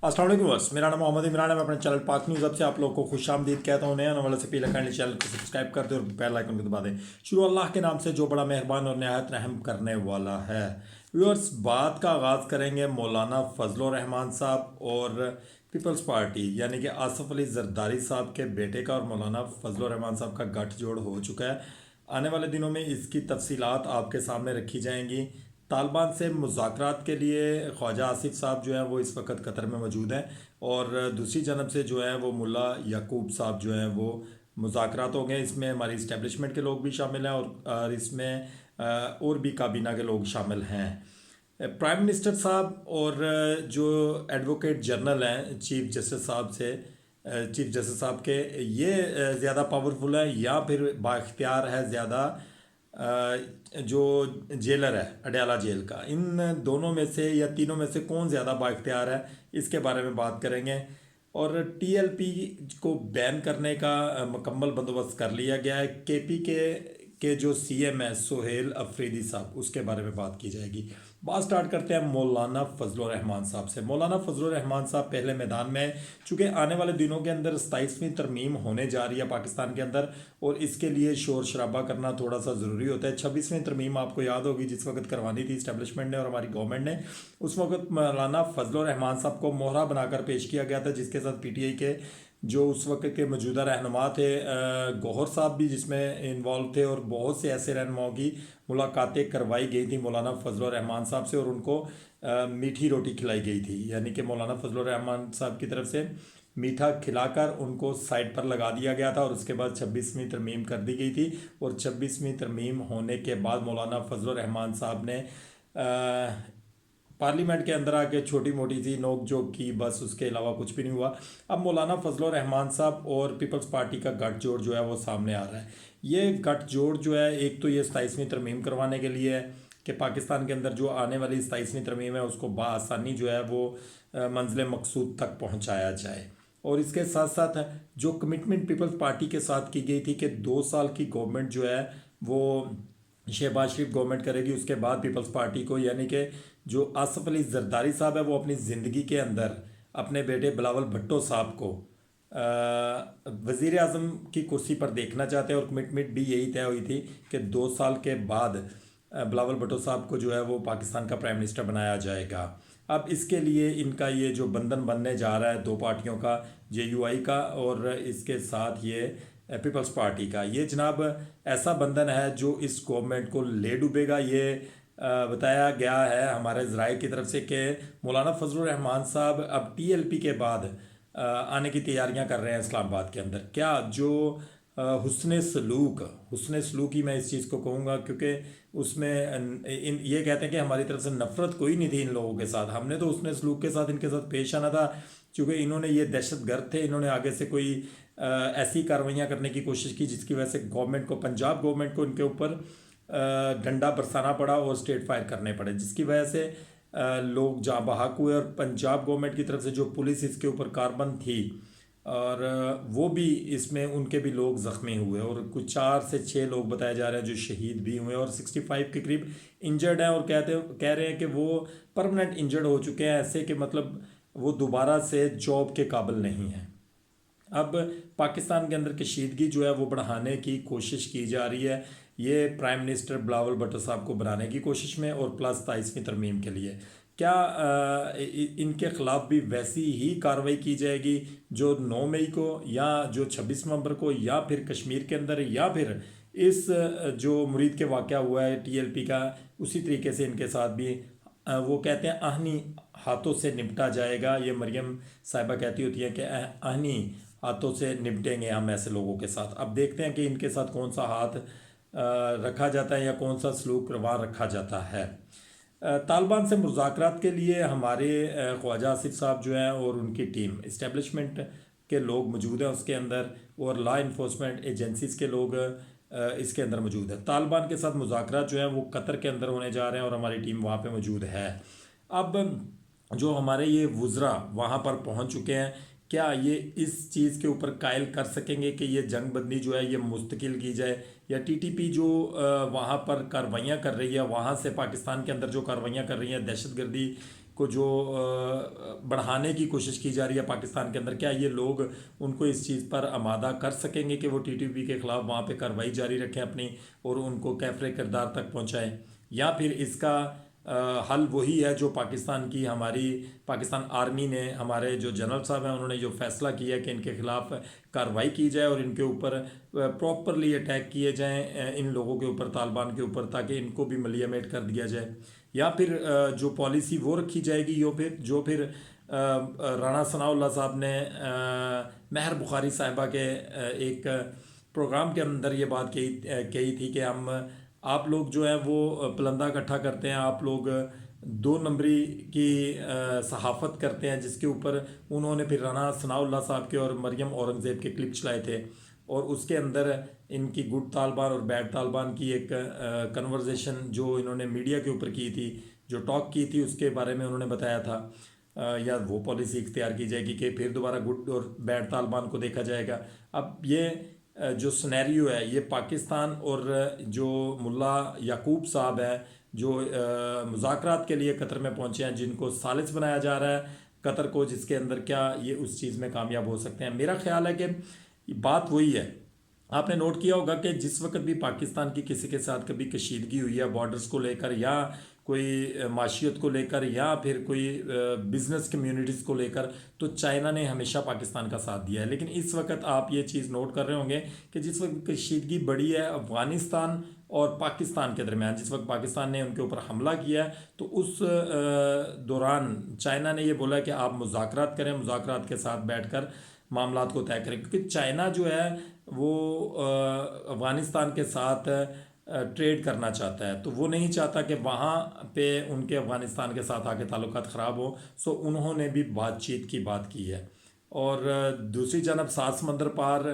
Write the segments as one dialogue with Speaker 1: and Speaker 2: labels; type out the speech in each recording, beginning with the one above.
Speaker 1: अस्सलाम वालेकुम व्यूअर्स, मेरा नाम मोहम्मद इमरान है। मैं अपने चैनल पाक न्यूज़ अब से आप लोगों को खुशामदीद कहता हूँ। नया वाले से पहले काइंडली चैनल को सब्सक्राइब कर दें और बेल आइकन को दबा दें। शुरू अल्लाह के नाम से जो बड़ा मेहरबान और नहायत रहम करने वाला है। व्यूअर्स, बात का आगाज़ करेंगे मौलाना फजल रहमान साहब और पीपल्स पार्टी यानी कि आसफ अली जरदारी साहब के बेटे का और मौलाना फजल रहमान साहब का गठजोड़ हो चुका है। आने वाले दिनों में इसकी तफसीलात आपके सामने रखी जाएंगी। तालिबान से मुज़ाकरात के लिए ख्वाजा आसिफ साहब जो हैं वो इस वक्त कतर में मौजूद हैं, और दूसरी जानब से जो है वो मुल्ला याकूब साहब जो हैं वो मुज़ाकरात होंगे। इसमें हमारी इस्टेब्लिशमेंट के लोग भी शामिल हैं और इसमें और भी काबीना के लोग शामिल हैं। प्राइम मिनिस्टर साहब और जो एडवोकेट जनरल हैं चीफ जस्टिस साहब के, ये ज़्यादा पावरफुल है या फिर बाख्तियार है ज़्यादा जो जेलर है अडयाला जेल का? इन दोनों में से या तीनों में से कौन ज़्यादा बाइख्तियार है, इसके बारे में बात करेंगे। और टीएलपी को बैन करने का मुकम्मल बंदोबस्त कर लिया गया है। केपी के जो सीएम है सुहेल अफरीदी साहब, उसके बारे में बात की जाएगी। बात स्टार्ट करते हैं मौलाना फजल रहमान साहब से। मौलाना फजल रहमान साहब पहले मैदान में, चूँकि आने वाले दिनों के अंदर 27वीं तरमीम होने जा रही है पाकिस्तान के अंदर, और इसके लिए शोर शराबा करना थोड़ा सा ज़रूरी होता है। 26वीं तरमीम आपको याद होगी जिस वक्त करवानी थी इस्टेब्लिशमेंट ने और हमारी गवर्नमेंट ने, उस वक्त मौलाना फजल रहमान साहब को मोहरा बनाकर पेश किया गया था, जिसके साथ पीटीआई के जो उस वक्त के मौजूदा रहनुमा थे गौहर साहब भी जिसमें इन्वॉल्व थे, और बहुत से ऐसे रहनुमाओं की मुलाकातें करवाई गई थी मौलाना फजल रहमान साहब से, और उनको मीठी रोटी खिलाई गई थी। यानी कि मौलाना फजल रहमान साहब की तरफ से मीठा खिलाकर उनको साइड पर लगा दिया गया था, और उसके बाद 26वीं तरमीम कर दी गई थी। और 26वीं तरमीम होने के बाद मौलाना फजल रहमान साहब ने पार्लियामेंट के अंदर आके छोटी मोटी सी नोक झोंक की, बस उसके अलावा कुछ भी नहीं हुआ। अब मौलाना फजल रहमान साहब और पीपल्स पार्टी का गठजोड़ जो है वो सामने आ रहा है। ये गठजोड़ जो है, एक तो ये 27वीं तरमीम करवाने के लिए है कि पाकिस्तान के अंदर जो आने वाली 27वीं तरमीम है उसको बआसानी जो है वो मंजिल मकसूद तक पहुँचाया जाए। और इसके साथ साथ जो कमिटमेंट पीपल्स पार्टी के साथ की गई थी कि 2 साल की गवर्नमेंट जो है वो शहबाज शरीफ गवर्नमेंट करेगी, उसके बाद पीपल्स पार्टी को, यानी कि जो आसफ अली जरदारी साहब है वो अपनी ज़िंदगी के अंदर अपने बेटे बिलावल भुट्टो साहब को वज़ीर आज़म की कुर्सी पर देखना चाहते हैं, और कमिटमेंट भी यही तय हुई थी कि 2 साल के बाद बिलावल भुट्टो साहब को जो है वो पाकिस्तान का प्राइम मिनिस्टर बनाया जाएगा। अब इसके लिए इनका ये जो बंधन बनने जा रहा है दो पार्टियों का, जेयूआई का और इसके साथ ये पीपल्स पार्टी का, ये जनाब ऐसा बंधन है जो इस गवर्नमेंट को ले डूबेगा। ये बताया गया है हमारे ज़राए की तरफ से कि मौलाना फजल रहमान साहब अब टीएलपी के बाद आने की तैयारियां कर रहे हैं इस्लामाबाद के अंदर। क्या जो हुस्न सलूक ही मैं इस चीज़ को कहूँगा, क्योंकि उसमें ये कहते हैं कि हमारी तरफ से नफ़रत कोई नहीं थी इन लोगों के साथ, हमने तो हुस्न सलूक के साथ इनके साथ पेश आना था। चूँकि इन्होंने ये दहशत गर्द थे, इन्होंने आगे से कोई ऐसी कार्रवाइयाँ करने की कोशिश की जिसकी वजह से गवर्नमेंट को, पंजाब गवर्नमेंट को इनके ऊपर डंडा बरसाना पड़ा और स्टेट फायर करने पड़े, जिसकी वजह से लोग जाँ बहक हुए। और पंजाब गवर्नमेंट की तरफ से जो पुलिस इसके ऊपर कारबंद थी, और वो भी, इसमें उनके भी लोग ज़ख्मी हुए, और कुछ 4 से 6 लोग बताए जा रहे हैं जो शहीद भी हुए, और 65 के करीब इंजर्ड हैं, और कह रहे हैं कि वो परमानेंट इंजर्ड हो चुके हैं, ऐसे कि मतलब वो दोबारा से जॉब के काबिल नहीं हैं। अब पाकिस्तान के अंदर कशीदगी जो है वो बढ़ाने की कोशिश की जा रही है, ये प्राइम मिनिस्टर बिलावल भुट्टो साहब को बनाने की कोशिश में, और प्लस 27वीं तरमीम के लिए। क्या इनके ख़िलाफ़ भी वैसी ही कार्रवाई की जाएगी जो 9 मई को, या जो 26 नवंबर को, या फिर कश्मीर के अंदर, या फिर इस जो मुरीद के वाक़या हुआ है टीएलपी का, उसी तरीके से इनके साथ भी वो कहते हैं आहनी हाथों से निपटा जाएगा। ये मरियम साहिबा कहती होती है कि आहनी हाथों से निपटेंगे हम ऐसे लोगों के साथ। अब देखते हैं कि इनके साथ कौन सा हाथ रखा जाता है या कौन सा सलूक रवा रखा जाता है। तालिबान से मुज़ाकरात के लिए हमारे ख्वाजा आसिफ साहब जो हैं और उनकी टीम, इस्टेब्लिशमेंट के लोग मौजूद हैं उसके अंदर, और लॉ इन्फोर्समेंट एजेंसीज़ के लोग इसके अंदर मौजूद है। तालिबान के साथ मुज़ाकरात जो हैं वो कतर के अंदर होने जा रहे हैं, और हमारी टीम वहाँ पे मौजूद है। अब जो हमारे ये वुज़रा वहाँ पर पहुँच चुके हैं, क्या ये इस चीज़ के ऊपर कायल कर सकेंगे कि ये जंग बंदी जो है ये मुस्तकिल की जाए, या टीटीपी जो वहाँ पर कार्रवाइयाँ कर रही है, वहाँ से पाकिस्तान के अंदर जो कार्रवाइयाँ कर रही हैं दहशत गर्दी को जो बढ़ाने की कोशिश की जा रही है पाकिस्तान के अंदर, क्या ये लोग उनको इस चीज़ पर आमादा कर सकेंगे कि वो टीटीपी के ख़िलाफ़ वहाँ पे कार्रवाई जारी रखें अपनी और उनको कैफ़रे किरदार तक पहुँचाएं, या फिर इसका हल वही है जो पाकिस्तान आर्मी ने, हमारे जो जनरल साहब हैं उन्होंने जो फैसला किया है कि इनके खिलाफ कार्रवाई की जाए और इनके ऊपर प्रॉपरली अटैक किए जाएं इन लोगों के ऊपर, तालिबान के ऊपर, ताकि इनको भी मलियामेट कर दिया जाए, या फिर जो पॉलिसी वो रखी जाएगी जो फिर राणा सनाउल्लाह साहब ने महर बुखारी साहिबा के एक प्रोग्राम के अंदर ये बात कही थी कि आप लोग जो है वो पलंदा इकट्ठा करते हैं, आप लोग 2 नंबरी की सहाफ़त करते हैं, जिसके ऊपर उन्होंने फिर राणा सनाउल्लाह साहब के और मरियम औरंगज़ेब के क्लिप चलाए थे और उसके अंदर इनकी गुड तालिबान और बैड तालिबान की एक कन्वर्जेशन जो इन्होंने मीडिया के ऊपर की थी, जो टॉक की थी, उसके बारे में उन्होंने बताया था या वो पॉलिसी इख्तियार की जाएगी कि फिर दोबारा गुड और बैड तालिबान को देखा जाएगा। अब ये जो सिनेरियो है ये पाकिस्तान और जो मुल्ला याकूब साहब है जो मुज़ाकरात के लिए कतर में पहुंचे हैं, जिनको सालिस बनाया जा रहा है कतर को, जिसके अंदर क्या ये उस चीज़ में कामयाब हो सकते हैं। मेरा ख्याल है कि बात वही है, आपने नोट किया होगा कि जिस वक्त भी पाकिस्तान की किसी के साथ कभी कशीदगी हुई है बॉर्डर्स को लेकर या कोई माशियत को लेकर या फिर कोई बिज़नेस कम्युनिटीज़ को लेकर, तो चाइना ने हमेशा पाकिस्तान का साथ दिया है। लेकिन इस वक्त आप ये चीज़ नोट कर रहे होंगे कि जिस वक्त कशीदगी बढ़ी है अफ़गानिस्तान और पाकिस्तान के दरमियान, जिस वक्त पाकिस्तान ने उनके ऊपर हमला किया तो उस दौरान चाइना ने ये बोला कि आप मुज़ाकरात करें, मुज़ाकरात के साथ बैठकर मामलात को तय करें, क्योंकि चाइना जो है वो अफ़गानिस्तान के साथ ट्रेड करना चाहता है, तो वो नहीं चाहता कि वहाँ पे उनके अफ़गानिस्तान के साथ आके ताल्लुकात ख़राब हो। सो उन्होंने भी बातचीत की बात की है। और दूसरी जानब सात समंदर पार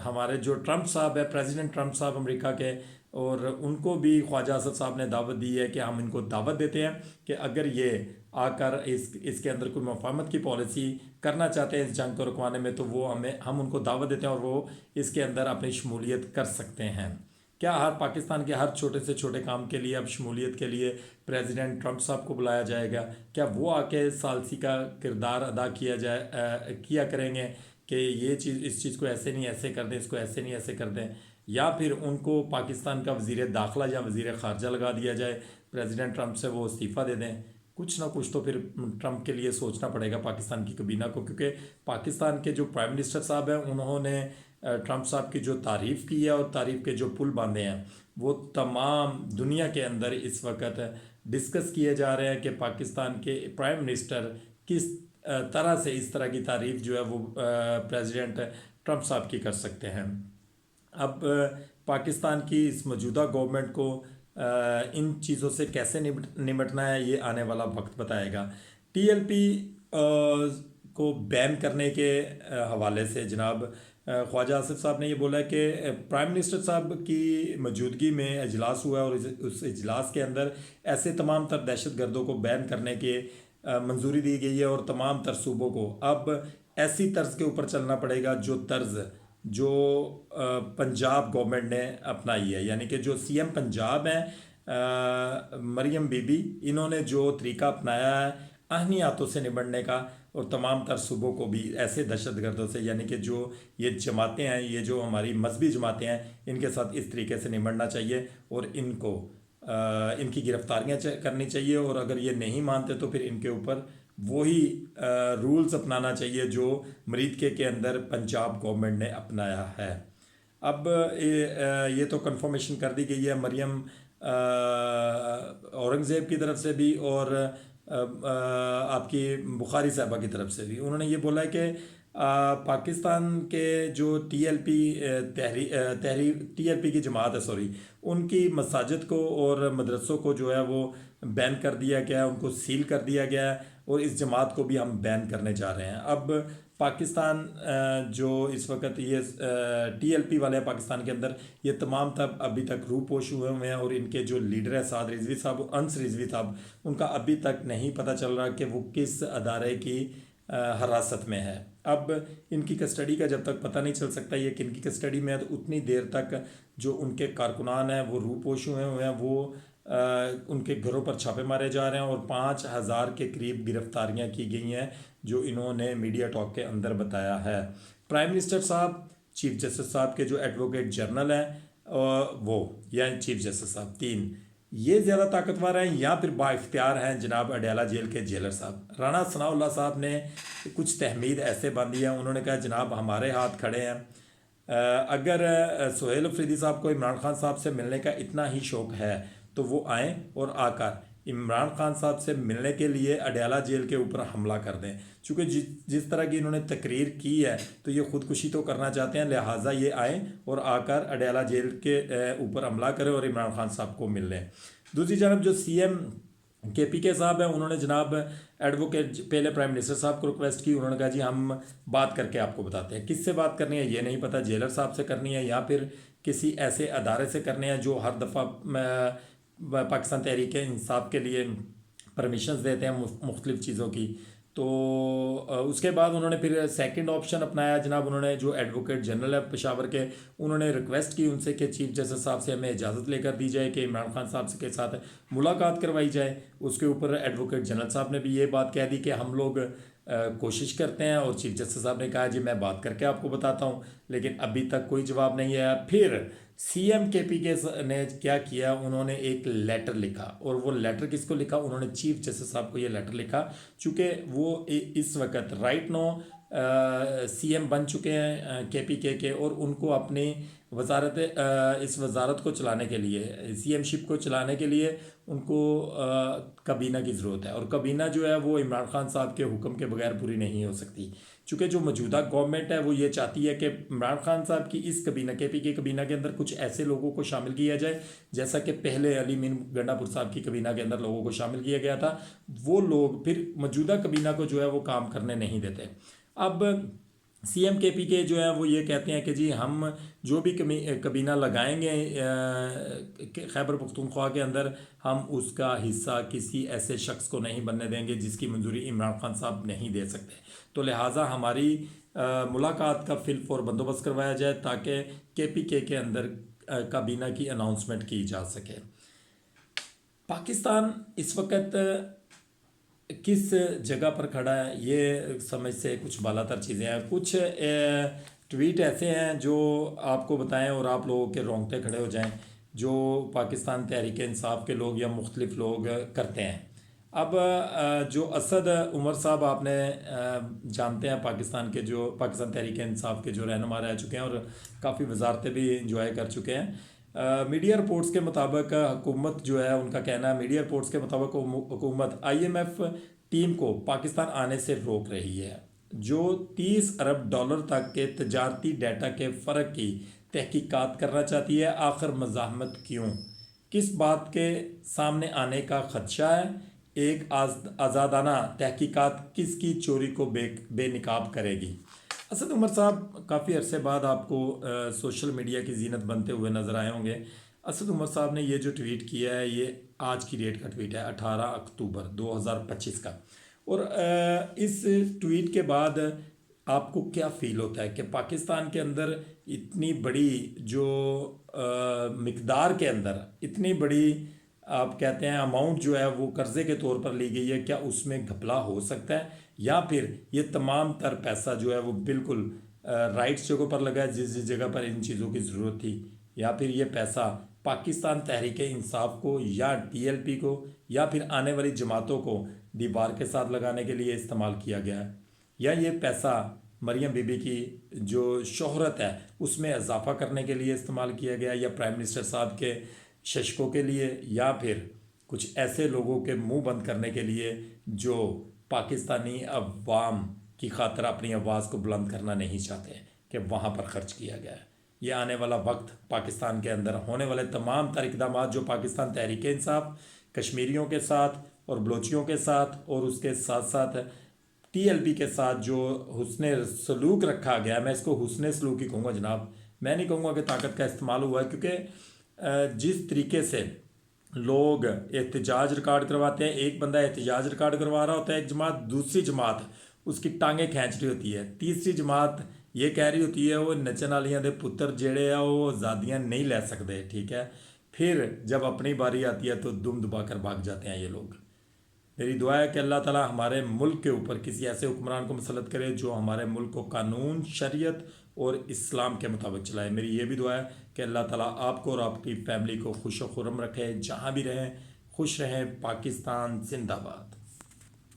Speaker 1: हमारे जो ट्रंप साहब है, प्रेसिडेंट ट्रंप साहब अमेरिका के, और उनको भी ख्वाजा असद साहब ने दावत दी है कि हम इनको दावत देते हैं कि अगर ये आकर इसके अंदर कोई मुफाहमत की पॉलिसी करना चाहते हैं इस जंग को रुकवाने में, तो वो हम उनको दावत देते हैं और वो इसके अंदर अपनी शमूलियत कर सकते हैं। क्या हर पाकिस्तान के हर छोटे से छोटे काम के लिए अब शमूलियत के लिए प्रेसिडेंट ट्रंप साहब को बुलाया जाएगा? क्या वो आके सालसी का किरदार अदा किया करेंगे कि ये चीज़, इस चीज़ को ऐसे नहीं ऐसे कर दें, इसको ऐसे नहीं ऐसे कर दें, या फिर उनको पाकिस्तान का वज़ीर दाखिला या वज़ीर ख़ारजा लगा दिया जाए, प्रेसिडेंट ट्रंप से वो इस्तीफ़ा दे दें? कुछ ना कुछ तो फिर ट्रंप के लिए सोचना पड़ेगा पाकिस्तान की काबीना को, क्योंकि पाकिस्तान के जो प्राइम मिनिस्टर साहब हैं उन्होंने ट्रंप साहब की जो तारीफ़ की है और तारीफ़ के जो पुल बांधे हैं वो तमाम दुनिया के अंदर इस वक्त डिस्कस किए जा रहे हैं कि पाकिस्तान के प्राइम मिनिस्टर किस तरह से इस तरह की तारीफ़ जो है वो प्रेसिडेंट ट्रंप साहब की कर सकते हैं। अब पाकिस्तान की इस मौजूदा गवर्नमेंट को इन चीज़ों से कैसे निपटना है ये आने वाला वक्त बताएगा। टीएलपी को बैन करने के हवाले से जनाब ख्वाजा आसिफ साहब ने ये बोला है कि प्राइम मिनिस्टर साहब की मौजूदगी में इजलास हुआ है और उस इजलास के अंदर ऐसे तमाम तर दहशत गर्दों को बैन करने के मंजूरी दी गई है और तमाम तर सूबों को अब ऐसी तर्ज के ऊपर चलना पड़ेगा जो तर्ज जो पंजाब गवर्नमेंट ने अपनाई है, यानी कि जो सीएम पंजाब हैं मरियम बीबी, इन्होंने जो तरीका अपनाया है आहनी हाथों से निपटने का और तमाम तर सूबों को भी ऐसे दहशत गर्दों से, यानी कि जो ये जमातें हैं, ये जो हमारी मजहबी जमातें हैं, इनके साथ इस तरीके से निपटना चाहिए और इनको इनकी गिरफ्तारियाँ करनी चाहिए और अगर ये नहीं मानते तो फिर इनके ऊपर वही रूल्स अपनाना चाहिए जो मरीदके के अंदर पंजाब गवर्नमेंट ने अपनाया है। अब ये तो कंफर्मेशन कर दी गई है मरियम औरंगज़ेब की तरफ से भी और आपकी बुखारी साहबा की तरफ से भी। उन्होंने ये बोला है कि पाकिस्तान के जो टीएलपी की जमात है, सॉरी, उनकी मसाजिद को और मदरसों को जो है वो बैन कर दिया गया है, उनको सील कर दिया गया है और इस जमात को भी हम बैन करने जा रहे हैं। अब पाकिस्तान जो इस वक्त ये टीएलपी वाले हैं पाकिस्तान के अंदर, ये तमाम तब अभी तक रूपोश हुए हैं और इनके जो लीडर है साद रिजवी साहब, अंस रिजवी साहब, उनका अभी तक नहीं पता चल रहा कि वो किस अदारे की हिरासत में है। अब इनकी कस्टडी का जब तक पता नहीं चल सकता ये किनकी कस्टडी में है, तो उतनी देर तक जो उनके कारकुनान हैं वो रूपोश हुए हैं, वो उनके घरों पर छापे मारे जा रहे हैं और 5,000 के करीब गिरफ्तारियां की गई हैं, जो इन्होंने मीडिया टॉक के अंदर बताया है। प्राइम मिनिस्टर साहब, चीफ जस्टिस साहब के जो एडवोकेट जनरल हैं वो, या चीफ जस्टिस साहब, तीन ये ज़्यादा ताकतवर हैं या फिर बाइख्तियार हैं जनाब अडयाला जेल के जेलर साहब। राणा सनाउल्लाह साहब ने कुछ तहमीद ऐसे बांधी है, उन्होंने कहा जनाब हमारे हाथ खड़े हैं, अगर सुहेल अफरीदी साहब को इमरान खान साहब से मिलने का इतना ही शौक़ है तो वो आएँ और आकर इमरान खान साहब से मिलने के लिए अडयाला जेल के ऊपर हमला कर दें। चूँकि जिस तरह की इन्होंने तकरीर की है तो ये ख़ुदकुशी तो करना चाहते हैं, लिहाजा ये आएँ और आकर अडयाला जेल के ऊपर हमला करें और इमरान खान साहब को मिल लें। दूसरी जानब जो CM KPK साहब हैं, उन्होंने जनाब एडवोकेट पहले प्राइम मिनिस्टर साहब को रिक्वेस्ट की, उन्होंने कहा जी हम बात करके आपको बताते हैं। किससे बात करनी है ये नहीं पता, जेलर साहब से करनी है या फिर किसी ऐसे अदारे से करनी है जो हर दफ़ा पाकिस्तान तहरीक इंसाफ के लिए परमिशंस देते हैं मुख्तलिफ़ चीज़ों की। तो उसके बाद उन्होंने फिर सेकंड ऑप्शन अपनाया जनाब, उन्होंने जो एडवोकेट जनरल है पेशावर के, उन्होंने रिक्वेस्ट की उनसे कि चीफ जस्टिस साहब से हमें इजाज़त लेकर दी जाए कि इमरान खान साहब के साथ मुलाकात करवाई जाए। उसके ऊपर एडवोकेट जनरल साहब ने भी ये बात कह दी कि हम लोग कोशिश करते हैं, और चीफ जस्टिस साहब ने कहा जी मैं बात करके आपको बताता हूँ, लेकिन अभी तक कोई जवाब नहीं आया। फिर CM KPK ने क्या किया, उन्होंने एक लेटर लिखा, और वो लेटर किसको लिखा, उन्होंने चीफ जस्टिस साहब को ये लेटर लिखा, चूँकि वो इस वक्त राइट नो CM बन चुके हैं KPK के, और उनको अपनी इस वजारत को चलाने के लिए, CM शिप को चलाने के लिए उनको काबीना की ज़रूरत है, और काबीना जो है वो इमरान खान साहब के हुक्म के बगैर पूरी नहीं हो सकती। चूँकि जो मौजूदा गवर्नमेंट है वो ये चाहती है कि इमरान खान साहब की इस काबीना KPK काबीना के अंदर कुछ ऐसे लोगों को शामिल किया जाए जैसा कि पहले अली मीन गंडापुर साहब की काबीना के अंदर लोगों को शामिल किया गया था। वो लोग फिर मौजूदा काबीना को जो है वो काम करने नहीं देते। अब CM KPK जो है वो ये कहते हैं कि जी हम जो भी काबीना लगाएंगे खैबर पख्तूनख्वा के अंदर, हम उसका हिस्सा किसी ऐसे शख्स को नहीं बनने देंगे जिसकी मंजूरी इमरान खान साहब नहीं दे सकते। तो लिहाजा हमारी मुलाकात का फिलफौर बंदोबस्त करवाया जाए ताकि KPK के अंदर काबीना की अनाउंसमेंट की जा सके। पाकिस्तान इस वक्त किस जगह पर खड़ा है, ये समझ से कुछ बालातर चीज़ें हैं। कुछ ट्वीट ऐसे हैं जो आपको बताएं और आप लोगों के रोंगटे खड़े हो जाएं, जो पाकिस्तान तहरीक इंसाफ के लोग या मुख्तलिफ लोग करते हैं। अब जो असद उमर साहब आपने जानते हैं, पाकिस्तान के जो पाकिस्तान तहरीक इंसाफ के जो रहनुमा रह चुके हैं और काफ़ी वजारतें भी इंजॉय कर चुके हैं। मीडिया रिपोर्ट्स के मुताबिक हुकूमत जो है, उनका कहना है मीडिया रिपोर्ट्स के मुताबिक हुकूमत IMF टीम को पाकिस्तान आने से रोक रही है, जो 30 अरब डॉलर तक के तजारती डाटा के फ़र्क की तहकीकात करना चाहती है। आखिर मज़ाहमत क्यों, किस बात के सामने आने का खदशा है, एक आज़ादाना तहकीकात किसकी चोरी को बेनकाब करेगी। असद उमर साहब काफ़ी अरसे बाद आपको सोशल मीडिया की जीनत बनते हुए नज़र आए होंगे। असद उमर साहब ने ये जो ट्वीट किया है ये आज की डेट का ट्वीट है, 18 अक्टूबर 2025 का। और इस ट्वीट के बाद आपको क्या फ़ील होता है कि पाकिस्तान के अंदर इतनी बड़ी जो मिकदार के अंदर इतनी बड़ी आप कहते हैं अमाउंट जो है वो कर्ज़े के तौर पर ली गई है, क्या उसमें घपला हो सकता है, या फिर ये तमाम तर पैसा जो है वो बिल्कुल राइट्स जगह पर लगा है जिस जगह पर इन चीज़ों की ज़रूरत थी, या फिर ये पैसा पाकिस्तान तहरीक इंसाफ को या TLP को या फिर आने वाली जमातों को दीवार के साथ लगाने के लिए इस्तेमाल किया गया है, या ये पैसा मरियम बीबी की जो शोहरत है उसमें इजाफा करने के लिए इस्तेमाल किया गया, या प्राइम मिनिस्टर साहब के शशकों के लिए, या फिर कुछ ऐसे लोगों के मुंह बंद करने के लिए जो पाकिस्तानी अवाम की खातिर अपनी आवाज़ को बुलंद करना नहीं चाहते, कि वहाँ पर ख़र्च किया गया है। ये आने वाला वक्त पाकिस्तान के अंदर होने वाले तमाम तर इक़दाम जो पाकिस्तान तहरीक इंसाफ कश्मीरियों के साथ और बलोचियों के साथ और उसके साथ साथ TLP के साथ जो हुस्ने सलूक रखा गया, मैं इसको हुस्ने सलूक ही कहूँगा जनाब, मैं नहीं कहूँगा कि ताकत का इस्तेमाल हुआ है, क्योंकि जिस तरीके से लोग एहतजाज रिकॉर्ड करवाते हैं, एक बंदा एहतजाज रिकॉर्ड करवा रहा होता है, एक जमात, दूसरी जमात उसकी टांगें खींच रही होती है, तीसरी जमात ये कह रही होती है वो नचन वालियां दे पुत्र जेड़े आ वो आज़ादियाँ नहीं ले सकते, ठीक है। फिर जब अपनी बारी आती है तो दुम दबाकर भाग जाते हैं ये लोग। मेरी दुआ है कि अल्लाह ताला हमारे मुल्क के ऊपर किसी ऐसे हुक्मरान को मुसल्लत करे जो हमारे मुल्क को कानून, शरीयत और इस्लाम के मुताबिक चलाए। मेरी ये भी दुआ है कि अल्लाह ताला आपको और आपकी फैमिली को खुश व खुर्रम रखे, जहाँ भी रहें खुश रहें। पाकिस्तान जिंदाबाद।